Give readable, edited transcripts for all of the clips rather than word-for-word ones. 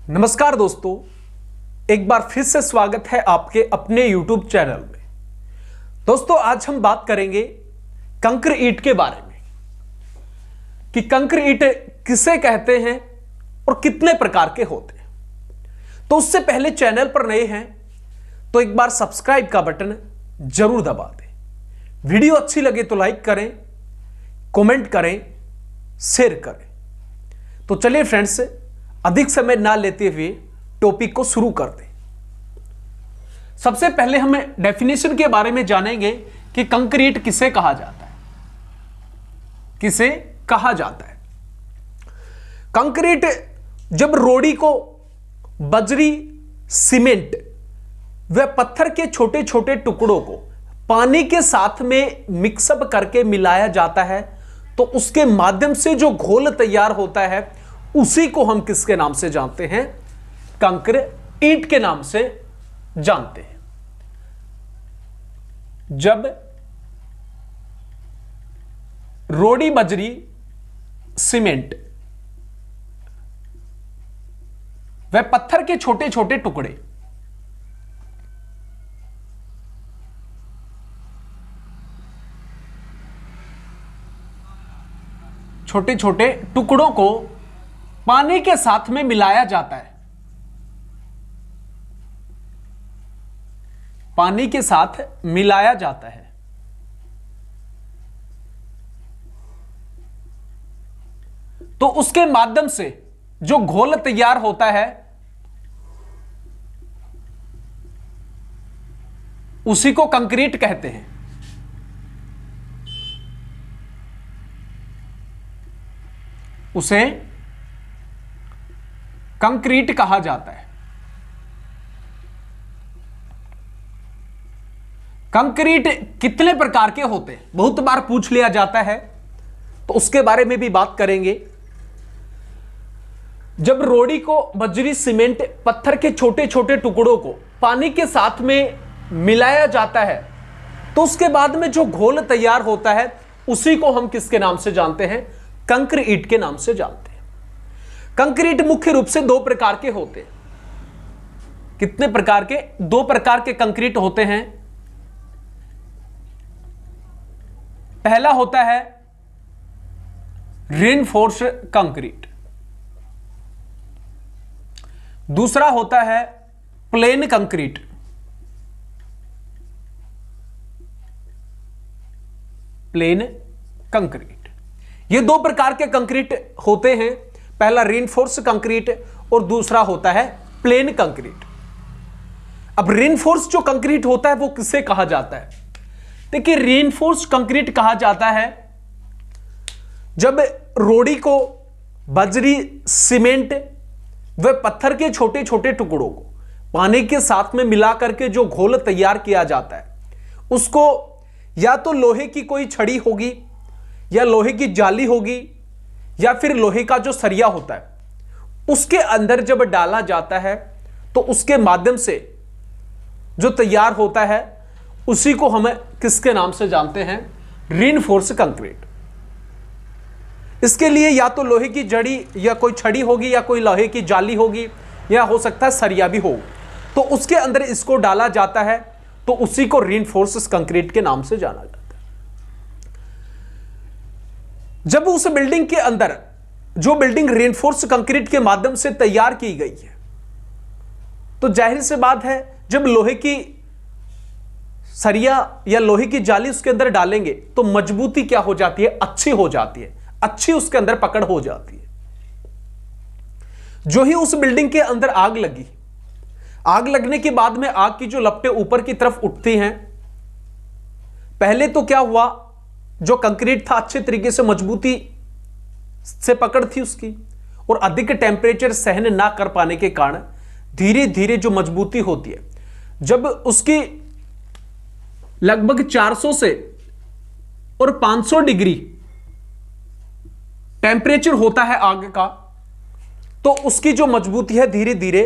नमस्कार दोस्तों, एक बार फिर से स्वागत है आपके अपने YouTube चैनल में। दोस्तों, आज हम बात करेंगे कंक्र ईंट के बारे में कि कंक्र ईंट किसे कहते हैं और कितने प्रकार के होते हैं। तो उससे पहले चैनल पर नए हैं तो एक बार सब्सक्राइब का बटन जरूर दबा दें। वीडियो अच्छी लगे तो लाइक करें, कमेंट करें, शेयर करें। तो चलिए फ्रेंड्स, अधिक समय ना लेते हुए टॉपिक को शुरू कर दें। सबसे पहले हम डेफिनेशन के बारे में जानेंगे कि कंक्र ईंट किसे कहा जाता है। किसे कहा जाता है? कंक्र ईंट जब रोड़ी को बजरी, सीमेंट व पत्थर के छोटे छोटे टुकड़ों को पानी के साथ में मिक्सअप करके मिलाया जाता है तो उसके माध्यम से जो घोल तैयार होता है उसी को हम किसके नाम से जानते हैं? कंक्र ईंट के नाम से जानते हैं। जब रोड़ी, बजरी, सीमेंट व पत्थर के छोटे छोटे टुकड़े छोटे छोटे टुकड़ों को पानी के साथ में मिलाया जाता है, पानी के साथ मिलाया जाता है तो उसके माध्यम से जो घोल तैयार होता है उसी को कंक्रीट कहते हैं। उसे कंक्रीट कहा जाता है। कंक्रीट कितने प्रकार के होते हैं बहुत बार पूछ लिया जाता है, तो उसके बारे में भी बात करेंगे। जब रोड़ी को बजरी, सीमेंट, पत्थर के छोटे छोटे टुकड़ों को पानी के साथ में मिलाया जाता है तो उसके बाद में जो घोल तैयार होता है उसी को हम किसके नाम से जानते हैं? कंक्र ईंट के नाम से जानते हैं। कंक्र ईंट मुख्य रूप से दो प्रकार के होते हैं। कितने प्रकार के? दो प्रकार के कंक्रीट होते हैं। पहला होता है रीइंफोर्स कंक्रीट, दूसरा होता है प्लेन कंक्रीट। प्लेन कंक्रीट, ये दो प्रकार के कंक्रीट होते हैं। पहला रीइंफोर्स कंक्रीट और दूसरा होता है प्लेन कंक्रीट। अब रीइंफोर्स जो कंक्रीट होता है वो किसे कहा जाता है? देखिए, रीइंफोर्स कंक्रीट कहा जाता है जब रोड़ी को बजरी, सीमेंट व पत्थर के छोटे छोटे टुकड़ों को पानी के साथ में मिला करके जो घोल तैयार किया जाता है उसको या तो लोहे की कोई छड़ी होगी या लोहे की जाली होगी या फिर लोहे का जो सरिया होता है उसके अंदर जब डाला जाता है तो उसके माध्यम से जो तैयार होता है उसी को हम किसके नाम से जानते हैं? Reinforce concrete. इसके लिए या तो लोहे की जड़ी या कोई छड़ी होगी या कोई लोहे की जाली होगी या हो सकता है सरिया भी हो, तो उसके अंदर इसको डाला जाता है तो उसी को रीइंफोर्स कंक्रीट के नाम से जाना जाता है। जब उस बिल्डिंग के अंदर जो बिल्डिंग रीइंफोर्स कंक्रीट के माध्यम से तैयार की गई है तो जाहिर सी बात है जब लोहे की सरिया या लोहे की जाली उसके अंदर डालेंगे तो मजबूती क्या हो जाती है? अच्छी हो जाती है, अच्छी उसके अंदर पकड़ हो जाती है। जो ही उस बिल्डिंग के अंदर आग लगी, आग लगने के बाद में आग की जो लपटें ऊपर की तरफ उठती हैं, पहले तो क्या हुआ, जो कंक्रीट था अच्छे तरीके से मजबूती से पकड़ थी उसकी और अधिक टेम्परेचर सहन ना कर पाने के कारण धीरे धीरे जो मजबूती होती है, जब उसकी लगभग 400 से और 500 डिग्री टेम्परेचर होता है आग का, तो उसकी जो मजबूती है धीरे धीरे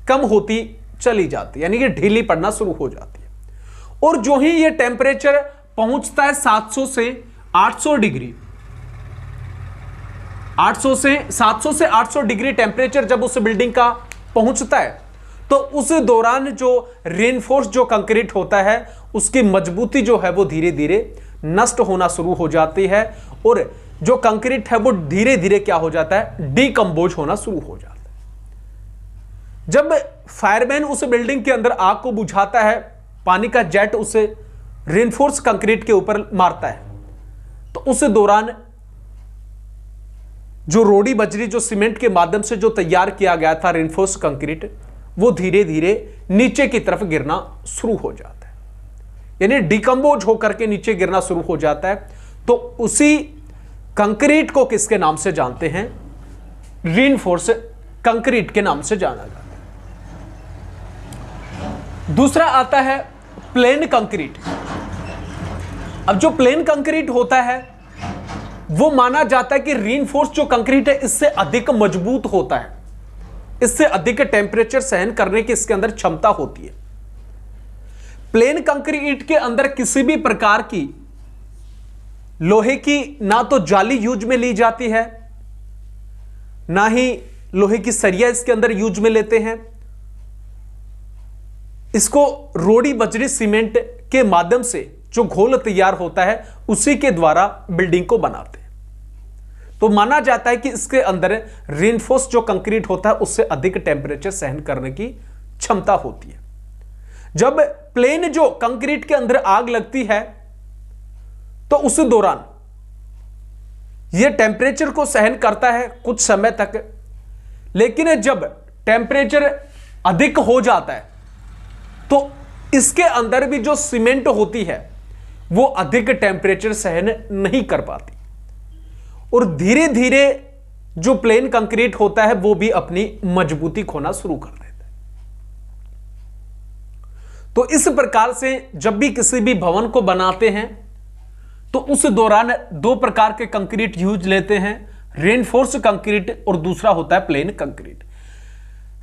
कम होती चली जाती है, यानी कि ढीली पड़ना शुरू हो जाती है। और जो ही ये टेम्परेचर पहुंचता है 700 से 800 डिग्री, 700 से 800 डिग्री टेम्परेचर जब उस बिल्डिंग का पहुंचता है तो उस दौरान जो रेनफोर्स जो कंक्रीट होता है उसकी मजबूती जो है वो धीरे धीरे नष्ट होना शुरू हो जाती है और जो कंक्रीट है वो धीरे धीरे क्या हो जाता है, डीकंपोज होना शुरू हो जाता है। जब फायरमैन उस बिल्डिंग के अंदर आग को बुझाता है, पानी का जेट उसे रेनफोर्स कंक्रीट के ऊपर मारता है, तो उस दौरान जो रोडी बजरी जो सीमेंट के माध्यम से जो तैयार किया गया था रेनफोर्स कंक्रीट, वो धीरे धीरे नीचे की तरफ गिरना शुरू हो जाता है, यानी डिकम्पोज होकर के नीचे गिरना शुरू हो जाता है। तो उसी कंक्रीट को किसके नाम से जानते हैं, रेनफोर्स कंक्रीट के नाम से जाना जाता है। दूसरा आता है प्लेन कंक्रीट। अब जो प्लेन कंक्रीट होता है वो माना जाता है कि रेनफोर्स जो कंक्रीट है इससे अधिक मजबूत होता है, इससे अधिक टेम्परेचर सहन करने की इसके अंदर क्षमता होती है। प्लेन कंक्रीट के अंदर किसी भी प्रकार की लोहे की ना तो जाली यूज में ली जाती है, ना ही लोहे की सरिया इसके अंदर यूज में लेते हैं। इसको रोडी बजरी सीमेंट के माध्यम से जो घोल तैयार होता है उसी के द्वारा बिल्डिंग को बनाते हैं। तो माना जाता है कि इसके अंदर रेनफोर्स जो कंक्रीट होता है उससे अधिक टेम्परेचर सहन करने की क्षमता होती है। जब प्लेन जो कंक्रीट के अंदर आग लगती है तो उस दौरान यह टेम्परेचर को सहन करता है कुछ समय तक, लेकिन जब टेम्परेचर अधिक हो जाता है तो इसके अंदर भी जो सीमेंट होती है वो अधिक टेम्परेचर सहन नहीं कर पाती और धीरे धीरे जो प्लेन कंक्रीट होता है वो भी अपनी मजबूती खोना शुरू कर देता है। तो इस प्रकार से जब भी किसी भी भवन को बनाते हैं तो उस दौरान दो प्रकार के कंक्रीट यूज लेते हैं, रेनफोर्स कंक्रीट और दूसरा होता है प्लेन कंक्रीट।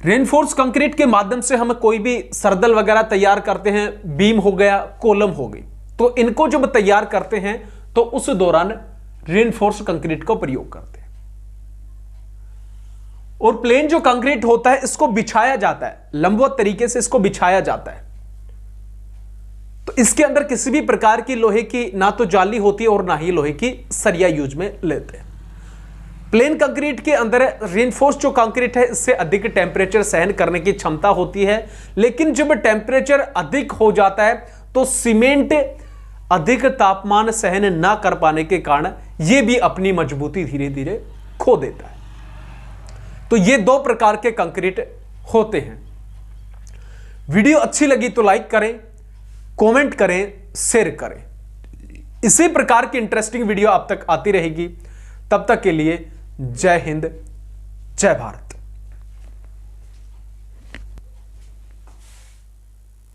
रेनफोर्स कंक्रीट के माध्यम से हम कोई भी सरदल वगैरह तैयार करते हैं, बीम हो गया, कॉलम हो गई, तो इनको जब तैयार करते हैं तो उस दौरान रेनफोर्स कंक्रीट का प्रयोग करते हैं। और प्लेन जो कंक्रीट होता है इसको बिछाया जाता है, लंबवत तरीके से इसको बिछाया जाता है, तो इसके अंदर किसी भी प्रकार की लोहे की ना तो जाली होती है और ना ही लोहे की सरिया यूज में लेते हैं। प्लेन कंक्रीट के अंदर रेनफोर्स जो कंक्रीट है इससे अधिक टेम्परेचर सहन करने की क्षमता होती है, लेकिन जब टेम्परेचर अधिक हो जाता है तो सीमेंट अधिक तापमान सहन ना कर पाने के कारण यह भी अपनी मजबूती धीरे धीरे खो देता है। तो ये दो प्रकार के कंक्रीट होते हैं। वीडियो अच्छी लगी तो लाइक करें, कमेंट करें, शेयर करें। इसी प्रकार की इंटरेस्टिंग वीडियो आप तक आती रहेगी। तब तक के लिए जय हिंद, जय भारत।